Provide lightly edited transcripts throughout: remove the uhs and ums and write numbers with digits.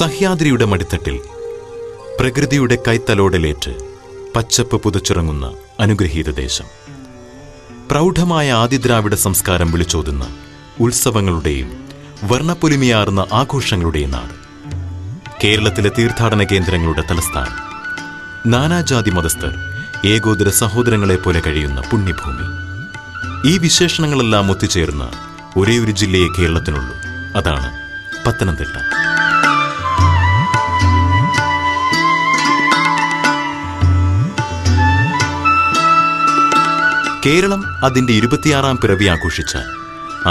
സഹ്യാദ്രിയുടെ മടിത്തട്ടിൽ പ്രകൃതിയുടെ കൈത്തലോടലേറ്റ് പച്ചപ്പ് പുതച്ചിറങ്ങുന്ന അനുഗ്രഹീത ദേശം. പ്രൗഢമായ ആദിദ്രാവിഡ സംസ്കാരം വിളിച്ചോതുന്ന ഉത്സവങ്ങളുടെയും വർണ്ണപ്പൊലിമയാർന്ന ആഘോഷങ്ങളുടെയും നാട്. കേരളത്തിലെ തീർത്ഥാടന കേന്ദ്രങ്ങളുടെ തലസ്ഥാനം. നാനാജാതി മതസ്ഥർ ഏകോദര സഹോദരങ്ങളെ പോലെ കഴിയുന്ന പുണ്യഭൂമി. ഈ വിശേഷണങ്ങളെല്ലാം ഒത്തുചേർന്ന ഒരേ ഒരു ജില്ലയെ കേരളത്തിനുള്ളൂ. അതാണ് പത്തനംതിട്ട. കേരളം അതിന്റെ 26ാം പിറവി ആഘോഷിച്ച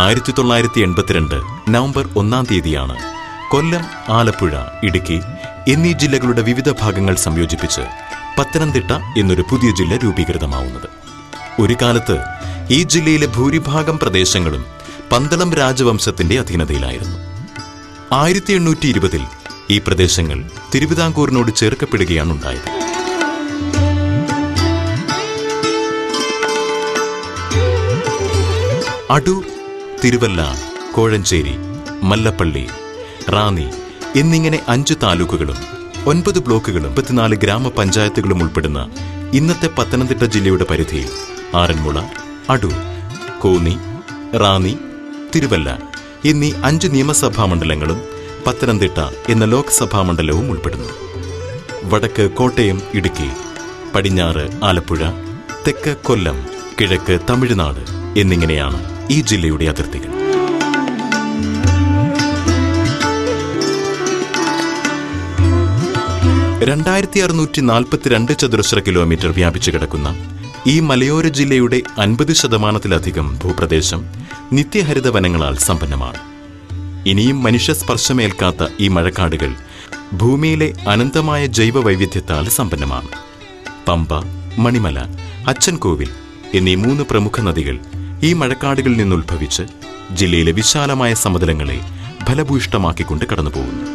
1982 നവംബർ 1-ാം തീയതിയാണ് കൊല്ലം, ആലപ്പുഴ, ഇടുക്കി എന്നീ ജില്ലകളുടെ വിവിധ ഭാഗങ്ങൾ സംയോജിപ്പിച്ച് പത്തനംതിട്ട എന്നൊരു പുതിയ ജില്ല രൂപീകൃതമാവുന്നത്. ഒരു കാലത്ത് ഈ ജില്ലയിലെ ഭൂരിഭാഗം പ്രദേശങ്ങളും പന്തളം രാജവംശത്തിന്റെ അധീനതയിലായിരുന്നു. 1820 ഈ പ്രദേശങ്ങൾ തിരുവിതാംകൂറിനോട് ചേർക്കപ്പെടുകയാണുണ്ടായത്. അടൂർ, തിരുവല്ല, കോഴഞ്ചേരി, മല്ലപ്പള്ളി, റാന്നി എന്നിങ്ങനെ 5 താലൂക്കുകളും 9 ബ്ലോക്കുകളും 34 ഗ്രാമപഞ്ചായത്തുകളും ഉൾപ്പെടുന്ന ഇന്നത്തെ പത്തനംതിട്ട ജില്ലയുടെ പരിധിയിൽ ആറന്മുള, അടൂർ, കോന്നി, റാന്നി, തിരുവല്ല എന്നീ 5 നിയമസഭാ മണ്ഡലങ്ങളും പത്തനംതിട്ട എന്ന ലോക്സഭാ മണ്ഡലവും ഉൾപ്പെടുന്നു. വടക്ക് കോട്ടയം, ഇടുക്കി, പടിഞ്ഞാറ് ആലപ്പുഴ, തെക്ക് കൊല്ലം, കിഴക്ക് തമിഴ്നാട് എന്നിങ്ങനെയാണ് ഈ ജില്ലയുടെ അതിർത്തികൾ. (2642 ചതുരശ്ര കിലോമീറ്റർ വ്യാപിച്ചു കിടക്കുന്ന ഈ മലയോര ജില്ലയുടെ 50%-ലധികം ഭൂപ്രദേശം നിത്യഹരിത വനങ്ങളാൽ സമ്പന്നമാണ്. ഇനിയും മനുഷ്യസ്പർശമേൽക്കാത്ത ഈ മഴക്കാടുകൾ ഭൂമിയിലെ അനന്തമായ ജൈവ വൈവിധ്യത്താൽ സമ്പന്നമാണ്. പമ്പ, മണിമല, അച്ചൻകോവിൽ എന്നീ 3 പ്രമുഖ നദികൾ ഈ മഴക്കാടുകളിൽ നിന്നുത്ഭവിച്ച് ജില്ലയിലെ വിശാലമായ സമതലങ്ങളെ ഫലഭൂയിഷ്ടമാക്കിക്കൊണ്ട് കടന്നുപോകുന്നു.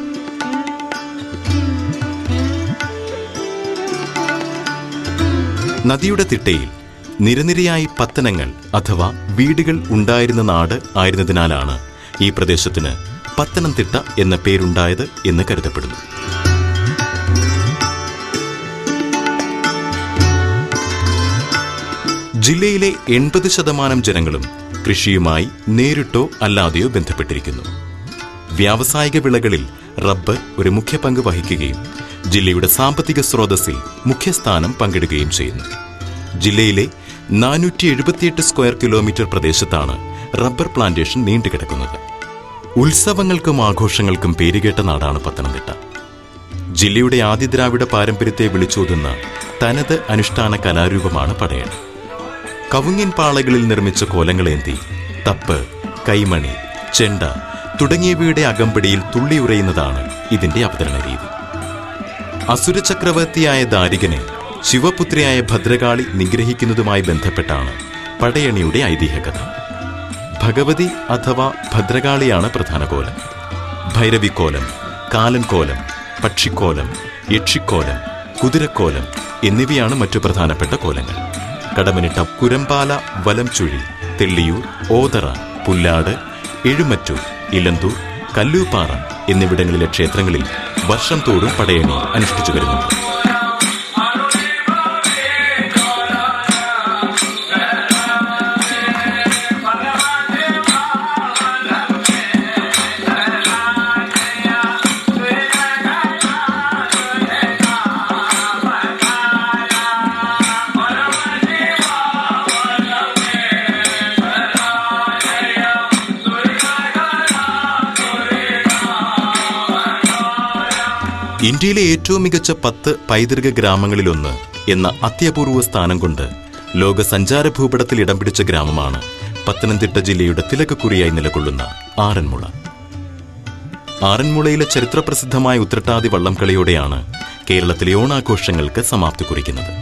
നദിയുടെ തിട്ടയിൽ നിരനിരയായി പത്തനങ്ങൾ അഥവാ വീടുകൾ ഉണ്ടായിരുന്ന നാട് ആയിരുന്നതിനാലാണ് ഈ പ്രദേശത്തിന് പത്തനംതിട്ട എന്ന പേരുണ്ടായത് എന്ന് കരുതപ്പെടുന്നു. ജില്ലയിലെ 80% ജനങ്ങളും കൃഷിയുമായി നേരിട്ടോ അല്ലാതെയോ ബന്ധപ്പെട്ടിരിക്കുന്നു. വ്യാവസായിക വിളകളിൽ റബ്ബർ ഒരു മുഖ്യ പങ്ക് വഹിക്കുകയും ജില്ലയുടെ സാമ്പത്തിക സ്രോതസ്സിൽ മുഖ്യസ്ഥാനം പങ്കിടുകയും ചെയ്യുന്നു. ജില്ലയിലെ 478 സ്ക്വയർ കിലോമീറ്റർ പ്രദേശത്താണ് റബ്ബർ പ്ലാന്റേഷൻ നീണ്ടുകിടക്കുന്നത്. ഉത്സവങ്ങൾക്കും ആഘോഷങ്ങൾക്കും പേരുകേട്ട നാടാണ് പത്തനംതിട്ട. ജില്ലയുടെ ആദിദ്രാവിഡ പാരമ്പര്യത്തെ വിളിച്ചോതുന്ന തനത് അനുഷ്ഠാന കലാരൂപമാണ് പടയണി. കവുങ്ങിൻ പാളകളിൽ നിർമ്മിച്ച കോലങ്ങളേന്തി തപ്പ്, കൈമണി, ചെണ്ട തുടങ്ങിയവയുടെ അകമ്പടിയിൽ തുള്ളിയുറയുന്നതാണ് ഇതിന്റെ അവതരണ രീതി. അസുരചക്രവർത്തിയായ ദാരികനെ ശിവപുത്രിയായ ഭദ്രകാളി നിഗ്രഹിക്കുന്നതുമായി ബന്ധപ്പെട്ടാണ് പടയണിയുടെ ഐതിഹ്യകഥ. ഭഗവതി അഥവാ ഭദ്രകാളിയാണ് പ്രധാന കോലം. ഭൈരവിക്കോലം, കാലൻകോലം, പക്ഷിക്കോലം, യക്ഷിക്കോലം, കുതിരക്കോലം എന്നിവയാണ് മറ്റു പ്രധാനപ്പെട്ട കോലങ്ങൾ. കടമനിട്ട, കുരമ്പാല, വലംചുഴി, തെള്ളിയൂർ, ഓതറ, പുല്ലാട്, എഴുമറ്റൂർ, ഇലന്തൂർ, കല്ലൂപ്പാറ എന്നിവിടങ്ങളിലെ ക്ഷേത്രങ്ങളിൽ വർഷം തോറും പടയണി അനുഷ്ഠിച്ചു വരുന്നുണ്ട്. ഇന്ത്യയിലെ ഏറ്റവും മികച്ച 10 പൈതൃക ഗ്രാമങ്ങളിലൊന്ന് എന്ന അത്യപൂർവ സ്ഥാനം കൊണ്ട് ലോക സഞ്ചാര ഭൂപടത്തിൽ ഇടം പിടിച്ച ഗ്രാമമാണ് പത്തനംതിട്ട ജില്ലയുടെ തിലകക്കുറിയായി നിലകൊള്ളുന്ന ആറന്മുള. ആറന്മുളയിലെ ചരിത്രപ്രസിദ്ധമായ ഉത്രട്ടാതി വള്ളംകളിയോടെയാണ് കേരളത്തിലെ ഓണാഘോഷങ്ങൾക്ക് സമാപ്തി കുറിക്കുന്നത്.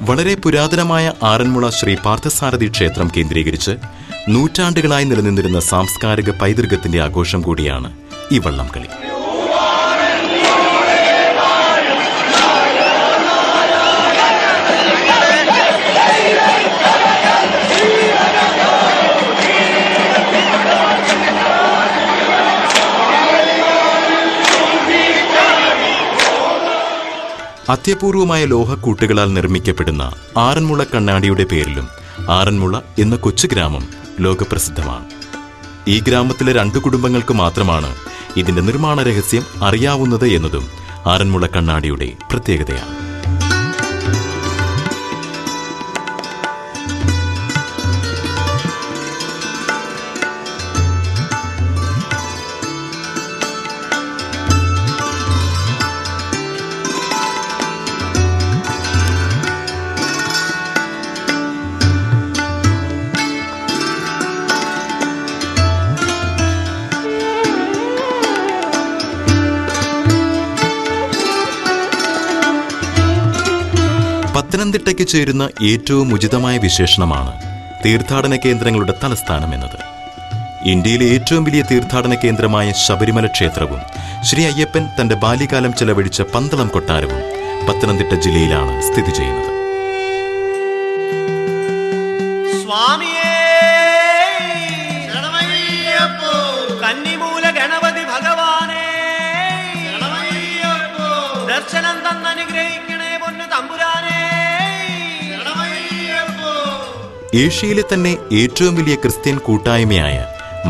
വളരെ പുരാതനമായ ആറന്മുള ശ്രീ പാർത്ഥസാരഥി ക്ഷേത്രം കേന്ദ്രീകരിച്ച് നൂറ്റാണ്ടുകളായി നിലനിന്നിരുന്ന സാംസ്കാരിക പൈതൃകത്തിന്റെ ആഘോഷം കൂടിയാണ് ഈ വള്ളംകളി. അത്യപൂർവമായ ലോഹക്കൂട്ടുകളാൽ നിർമ്മിക്കപ്പെടുന്ന ആറന്മുള കണ്ണാടിയുടെ പേരിലും ആറന്മുള എന്ന കൊച്ചു ഗ്രാമം ലോകപ്രസിദ്ധമാണ്. ഈ ഗ്രാമത്തിലെ 2 കുടുംബങ്ങൾക്ക് മാത്രമാണ് ഇതിന്റെ നിർമ്മാണ രഹസ്യം അറിയാവുന്നത് എന്നതും ആറന്മുള കണ്ണാടിയുടെ പ്രത്യേകതയാണ്. പത്തനംതിട്ടയ്ക്ക് ചേരുന്ന ഏറ്റവും ഉചിതമായ വിശേഷണമാണ് തീർത്ഥാടന കേന്ദ്രങ്ങളുടെ തലസ്ഥാനം എന്നത്. ഇന്ത്യയിലെ ഏറ്റവും വലിയ തീർത്ഥാടന കേന്ദ്രമായ ശബരിമല ക്ഷേത്രവും ശ്രീ അയ്യപ്പൻ തന്റെ ബാല്യകാലം ചെലവഴിച്ച പന്തളം കൊട്ടാരവും പത്തനംതിട്ട ജില്ലയിലാണ് സ്ഥിതി ചെയ്യുന്നത്. കന്നിമൂല ഗണപതി ഭഗവാനെ ദർശനം തന്നനുഗ്രഹിക്കണേ പൊന്നു തമ്പുരാനെ. ഏഷ്യയിലെ തന്നെ ഏറ്റവും വലിയ ക്രിസ്ത്യൻ കൂട്ടായ്മയായ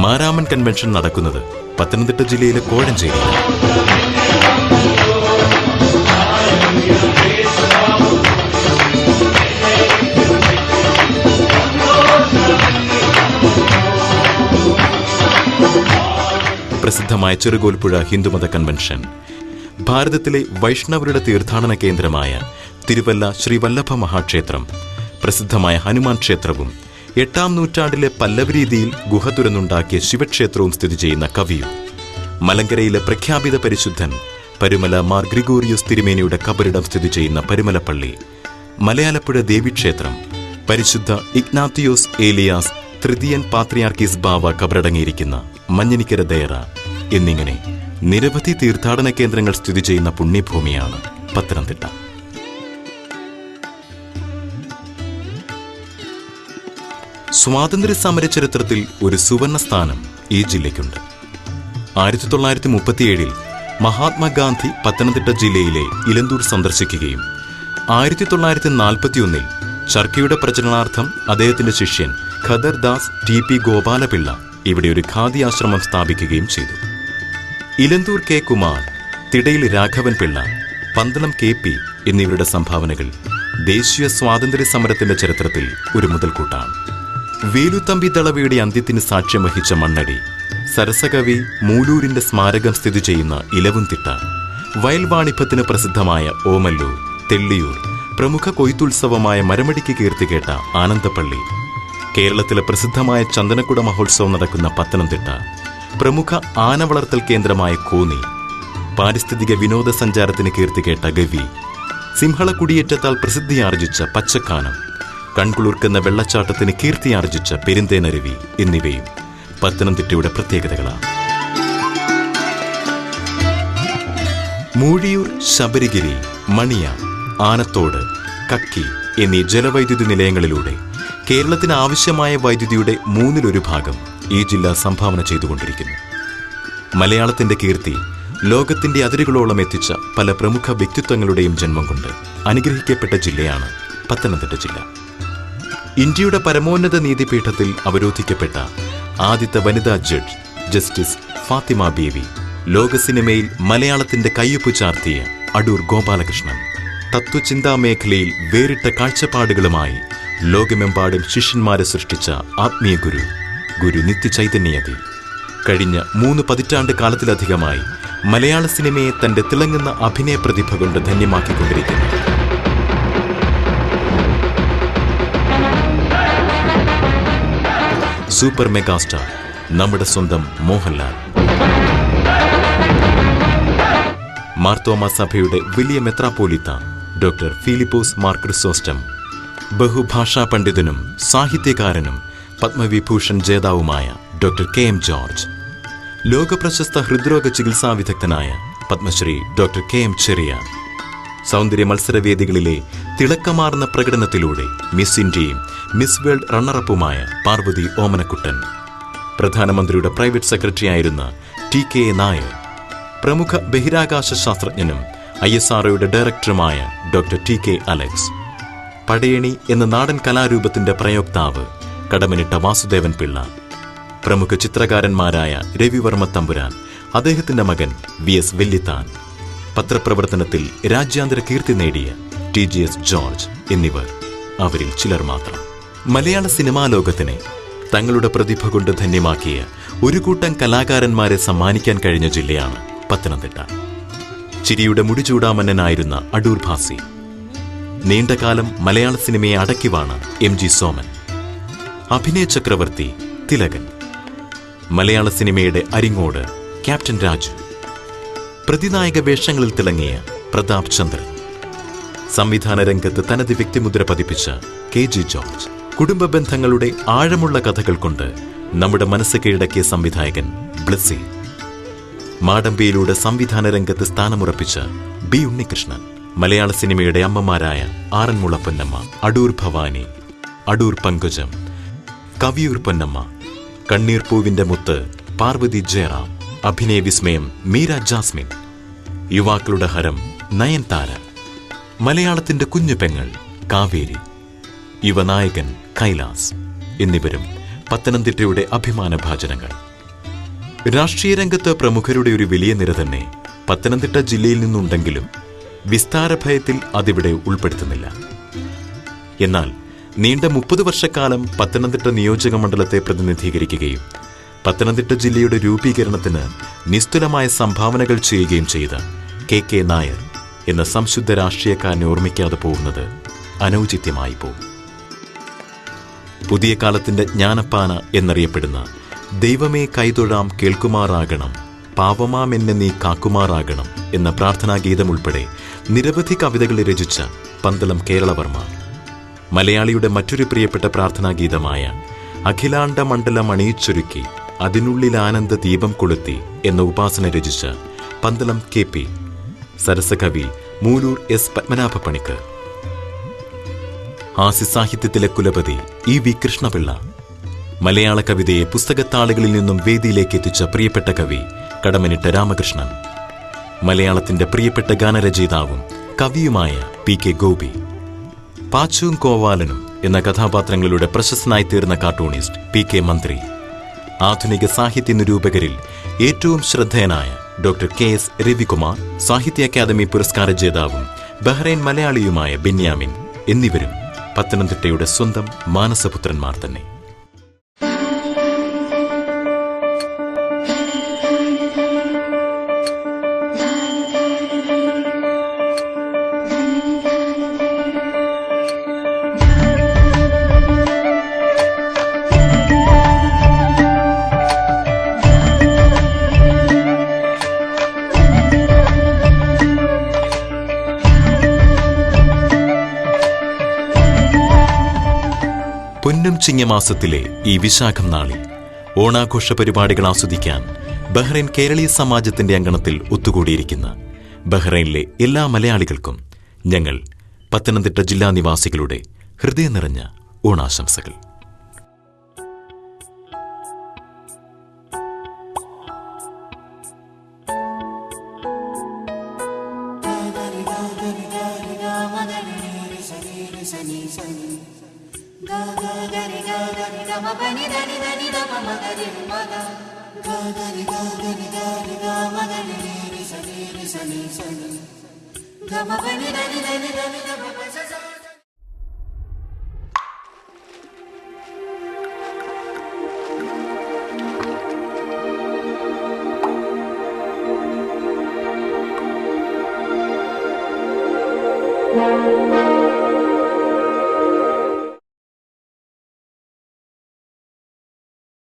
മാരാമൻ കൺവെൻഷൻ നടക്കുന്നത് പത്തനംതിട്ട ജില്ലയിലെ കോഴഞ്ചേരിയിലാണ്. പ്രസിദ്ധമായ ചെറുകോൽപ്പുഴ ഹിന്ദുമത കൺവെൻഷൻ, ഭാരതത്തിലെ വൈഷ്ണവരുടെ തീർത്ഥാടന കേന്ദ്രമായ തിരുവല്ല ശ്രീവല്ലഭ മഹാക്ഷേത്രം, പ്രസിദ്ധമായ ഹനുമാൻ ക്ഷേത്രവും 8-ാം നൂറ്റാണ്ടിലെ പല്ലവ രീതിയിൽ ഗുഹ തുരന്നുണ്ടാക്കിയ ശിവക്ഷേത്രവും സ്ഥിതി ചെയ്യുന്ന കവിയൂർ, മലങ്കരയിലെ പ്രഖ്യാപിത പരിശുദ്ധൻ പരുമല മാർ ഗ്രിഗോറിയോസ് തിരുമേനിയുടെ കബറിടം സ്ഥിതി ചെയ്യുന്ന പരുമലപ്പള്ളി, മലയാലപ്പുഴ ദേവീക്ഷേത്രം, പരിശുദ്ധ ഇഗ്നാത്തിയോസ് ഏലിയാസ് തൃതീയൻ പാത്രിയാർക്കീസ് ബാവ കബറടങ്ങിയിരിക്കുന്ന മഞ്ഞനിക്കര ദയറ എന്നിങ്ങനെ നിരവധി തീർത്ഥാടന കേന്ദ്രങ്ങൾ സ്ഥിതി ചെയ്യുന്ന പുണ്യഭൂമിയാണ് പത്തനംതിട്ട. സ്വാതന്ത്ര്യ സമര ചരിത്രത്തിൽ ഒരു സുവർണ സ്ഥാനം ഈ ജില്ലയ്ക്കുണ്ട്. 1937 മഹാത്മാഗാന്ധി പത്തനംതിട്ട ജില്ലയിലെ ഇലന്തൂർ സന്ദർശിക്കുകയും 1941 ചർക്കയുടെ പ്രചരണാർത്ഥം അദ്ദേഹത്തിന്റെ ശിഷ്യൻ ഖദർ ദാസ് ടി.പി. ഗോപാലപിള്ള ഇവിടെ ഒരു ഖാദി ആശ്രമം സ്ഥാപിക്കുകയും ചെയ്തു. ഇലന്തൂർ കെ. കുമാർ, തിടയിൽ രാഘവൻ പിള്ള, പന്തളം കെ.പി. എന്നിവരുടെ സംഭാവനകൾ ദേശീയ സ്വാതന്ത്ര്യ സമരത്തിന്റെ ചരിത്രത്തിൽ ഒരു മുതൽക്കൂട്ടാണ്. വേലുത്തമ്പി ദളവയുടെ അന്ത്യത്തിന് സാക്ഷ്യം വഹിച്ച മണ്ണടി, സരസകവി മൂലൂരിന്റെ സ്മാരകം സ്ഥിതി ചെയ്യുന്ന ഇലവുംതിട്ട, വയൽവാണിഭത്തിന് പ്രസിദ്ധമായ ഓമല്ലൂർ, തെള്ളിയൂർ, പ്രമുഖ കൊയ്ത്തുത്സവമായ മരമടിക്ക് കീർത്തികേട്ട ആനന്ദപ്പള്ളി, കേരളത്തിലെ പ്രസിദ്ധമായ ചന്ദനക്കുട മഹോത്സവം നടക്കുന്ന പത്തനംതിട്ട, പ്രമുഖ ആന വളർത്തൽ കേന്ദ്രമായ കോന്നി, പാരിസ്ഥിതിക വിനോദസഞ്ചാരത്തിന് കീർത്തികേട്ട ഗവി, സിംഹളക്കുടിയേറ്റത്താൽ പ്രസിദ്ധിയാർജിച്ച പച്ചക്കാനം, കൺകുളിർക്കുന്ന വെള്ളച്ചാട്ടത്തിന് കീർത്തിയാർജിച്ച പെരുന്തേനരുവി എന്നിവയും പത്തനംതിട്ടയുടെ പ്രത്യേകതകളാണ്. മൂഴിയൂർ, ശബരിഗിരി, മണിയ, ആനത്തോട്, കക്കി എന്നീ ജലവൈദ്യുതി നിലയങ്ങളിലൂടെ കേരളത്തിന് ആവശ്യമായ വൈദ്യുതിയുടെ 1/3 ഭാഗം ഈ ജില്ല സംഭാവന ചെയ്തുകൊണ്ടിരിക്കുന്നു. മലയാളത്തിന്റെ കീർത്തി ലോകത്തിന്റെ അതിരുകളോളം എത്തിച്ച പല പ്രമുഖ വ്യക്തിത്വങ്ങളുടെയും ജന്മം കൊണ്ട് അനുഗ്രഹിക്കപ്പെട്ട ജില്ലയാണ് പത്തനംതിട്ട ജില്ല. ഇന്ത്യയുടെ പരമോന്നത നീതിപീഠത്തിൽ അവരോധിക്കപ്പെട്ട ആദ്യത്തെ വനിതാ ജഡ്ജ് ജസ്റ്റിസ് ഫാത്തിമ ബീവി, ലോക സിനിമയിൽ മലയാളത്തിന്റെ കയ്യൊപ്പ് ചാർത്തിയ അടൂർ ഗോപാലകൃഷ്ണൻ, തത്വചിന്താ മേഖലയിൽ വേറിട്ട കാഴ്ചപ്പാടുകളുമായി ലോകമെമ്പാടും ശിഷ്യന്മാരെ സൃഷ്ടിച്ച ആത്മീയ ഗുരു നിത്യചൈതന്യയതി, കഴിഞ്ഞ 3 പതിറ്റാണ്ട് കാലത്തിലധികമായി മലയാള സിനിമയെ തന്റെ തിളങ്ങുന്ന അഭിനയ പ്രതിഭ കൊണ്ട് ധന്യമാക്കിക്കൊണ്ടിരിക്കുന്നു സൂപ്പർ മെഗാസ്റ്റാർ നമ്മുടെ സ്വന്തം മോഹൻലാൽ. മാർത്തോമ സഭയുടെ വലിയ മെത്രാപ്പോലിത്ത ഡോക്ടർ ഫിലിപ്പോസ് മാർ ക്രിസോസ്റ്റം, ബഹുഭാഷാ പണ്ഡിതനും സാഹിത്യകാരനും പത്മവിഭൂഷൺ ജേതാവുമായ ഡോക്ടർ കെ.എം. ജോർജ്, ലോകപ്രശസ്ത ഹൃദ്രോഗ ചികിത്സാ വിദഗ്ധനായ പത്മശ്രീ ഡോക്ടർ കെ.എം. ചെറിയാൻ, സൗന്ദര്യ മത്സരവേദികളിലെ തിളക്കമാർന്ന പ്രകടനത്തിലൂടെ മിസ് ഇന്ത്യയും മിസ് വേൾഡ് റണ്ണറപ്പുമായ പാർവതി ഓമനക്കുട്ടൻ, പ്രധാനമന്ത്രിയുടെ പ്രൈവറ്റ് സെക്രട്ടറിയായിരുന്ന ടി.കെ. നായർ, പ്രമുഖ ബഹിരാകാശ ശാസ്ത്രജ്ഞനും ISROയുടെ ഡയറക്ടറുമായ ഡോക്ടർ TK അലക്സ്, പടയണി എന്ന നാടൻ കലാരൂപത്തിന്റെ പ്രയോക്താവ് കടമനിട്ട വാസുദേവൻ പിള്ള, പ്രമുഖ ചിത്രകാരന്മാരായ രവിവർമ്മ തമ്പുരാൻ, അദ്ദേഹത്തിന്റെ മകൻ VS വെല്ലിത്താൻ, പത്രപ്രവർത്തനത്തിൽ രാജ്യാന്തര കീർത്തി നേടിയ TGS ജോർജ് എന്നിവർ അവരിൽ ചിലർ മാത്രം. മലയാള സിനിമാ ലോകത്തിനെ തങ്ങളുടെ പ്രതിഭ കൊണ്ട് ധന്യമാക്കിയ ഒരു കൂട്ടം കലാകാരന്മാരെ സമ്മാനിക്കാൻ കഴിഞ്ഞ ജില്ലയാണ് പത്തനംതിട്ട. ചിരിയുടെ മുടിചൂടാമന്നനായിരുന്ന അടൂർ ഭാസി, നീണ്ടകാലം മലയാള സിനിമയെ അടക്കിവാണ് MG സോമൻ, അഭിനയ ചക്രവർത്തി തിലകൻ, മലയാള സിനിമയുടെ അരിങ്ങോട് ക്യാപ്റ്റൻ രാജു, പ്രതിനായക വേഷങ്ങളിൽ തിളങ്ങിയ പ്രതാപ് ചന്ദ്രൻ, സംവിധാന രംഗത്ത് തനത് വ്യക്തിമുദ്ര പതിപ്പിച്ച KG ജോർജ്, കുടുംബ ബന്ധങ്ങളുടെ ആഴമുള്ള കഥകൾ കൊണ്ട് നമ്മുടെ മനസ്സ് കീഴടക്കിയ സംവിധായകൻ ബ്ലസ്സി, മാടമ്പിയിലൂടെ സംവിധാന രംഗത്ത് സ്ഥാനമുറപ്പിച്ച B ഉണ്ണികൃഷ്ണൻ, മലയാള സിനിമയുടെ അമ്മമാരായ ആറൻ മുളപ്പൊന്നമ്മ, അടൂർ ഭവാനി, അടൂർ പങ്കുജം, കവിയൂർ പൊന്നമ്മ, കണ്ണീർ പൂവിന്റെ മുത്ത് പാർവതി ജയറാം, അഭിനയ വിസ്മയം മീര ജാസ്മിൻ, യുവാക്കളുടെ ഹരം നയൻതാര, മലയാളത്തിന്റെ കുഞ്ഞു പെങ്ങൾ കാവേരി, യുവനായകൻ കൈലാസ് എന്നിവരും പത്തനംതിട്ടയുടെ അഭിമാനഭാജനങ്ങൾ. രാഷ്ട്രീയ രംഗത്ത് പ്രമുഖരുടെ ഒരു വലിയ നിര തന്നെ പത്തനംതിട്ട ജില്ലയിൽ നിന്നുണ്ടെങ്കിലും വിസ്താരഭയത്തിൽ അതിവിടെ ഉൾപ്പെടുത്തുന്നില്ല. എന്നാൽ നീണ്ട 30 വർഷക്കാലം പത്തനംതിട്ട നിയോജക മണ്ഡലത്തെ പ്രതിനിധീകരിക്കുകയും പത്തനംതിട്ട ജില്ലയുടെ രൂപീകരണത്തിന് നിസ്തുലമായ സംഭാവനകൾ ചെയ്യുകയും ചെയ്ത KK നായർ എന്ന സംശുദ്ധ രാഷ്ട്രീയക്കാരനെ ഓർമ്മിക്കാതെ പോകുന്നത് അനൗചിത്യമായി പോകും. പുതിയ കാലത്തിന്റെ ജ്ഞാനപ്പാന എന്നറിയപ്പെടുന്ന ദൈവമേ കൈതൊഴാം കേൾക്കുമാറാകണം, പാവമാമെന്നെ നീ കാക്കുമാറാകണം എന്ന പ്രാർത്ഥനാഗീതം ഉൾപ്പെടെ നിരവധി കവിതകൾ രചിച്ച പന്തളം കേരളവർമ്മ, മലയാളിയുടെ മറ്റൊരു പ്രിയപ്പെട്ട പ്രാർത്ഥനാഗീതമായ അഖിലാണ്ട മണ്ഡലം അണിയിച്ചൊരുക്കി അതിനുള്ളിൽ ആനന്ദ ദീപം കൊളുത്തി എന്ന ഉപാസന രചിച്ച Pandalam KP, സരസകവി Mooloor S Padmanabha Panicker, ഹാസ്യസാഹിത്യത്തിലെ കുലപതി EV Krishnapillai, മലയാള കവിതയെ പുസ്തകത്താളുകളിൽ നിന്നും വേദിയിലേക്ക് എത്തിച്ച പ്രിയപ്പെട്ട കവി കടമനിട്ട രാമകൃഷ്ണൻ, മലയാളത്തിന്റെ പ്രിയപ്പെട്ട ഗാനരചയിതാവും കവിയുമായ PK ഗോപി, പാച്ചുവും കോവാലനും എന്ന കഥാപാത്രങ്ങളുടെ പ്രശസ്തനായി തീർന്ന കാർട്ടൂണിസ്റ്റ് PK മന്ത്രി, ആധുനിക സാഹിത്യ നിരൂപകരിൽ ഏറ്റവും ശ്രദ്ധേയനായ ഡോക്ടർ KS രവികുമാർ, സാഹിത്യ അക്കാദമി പുരസ്കാര ജേതാവും ബഹ്റൈൻ മലയാളിയുമായ ബെന്യാമിൻ എന്നിവരും പത്തനംതിട്ടയുടെ സ്വന്തം മാനസപുത്രന്മാർ തന്നെ. പൊന്നും ചിങ്ങമാസത്തിലെ ഈ വിശാഖം നാളിൽ ഓണാഘോഷ പരിപാടികൾ ആസ്വദിക്കാൻ ബഹ്റൈൻ കേരളീയ സമാജത്തിന്റെ അങ്കണത്തിൽ ഒത്തുകൂടിയിരിക്കുന്ന ബഹ്റൈനിലെ എല്ലാ മലയാളികൾക്കും ഞങ്ങൾ പത്തനംതിട്ട ജില്ലാ നിവാസികളുടെ ഹൃദയം നിറഞ്ഞ ഓണാശംസകൾ. Thank you.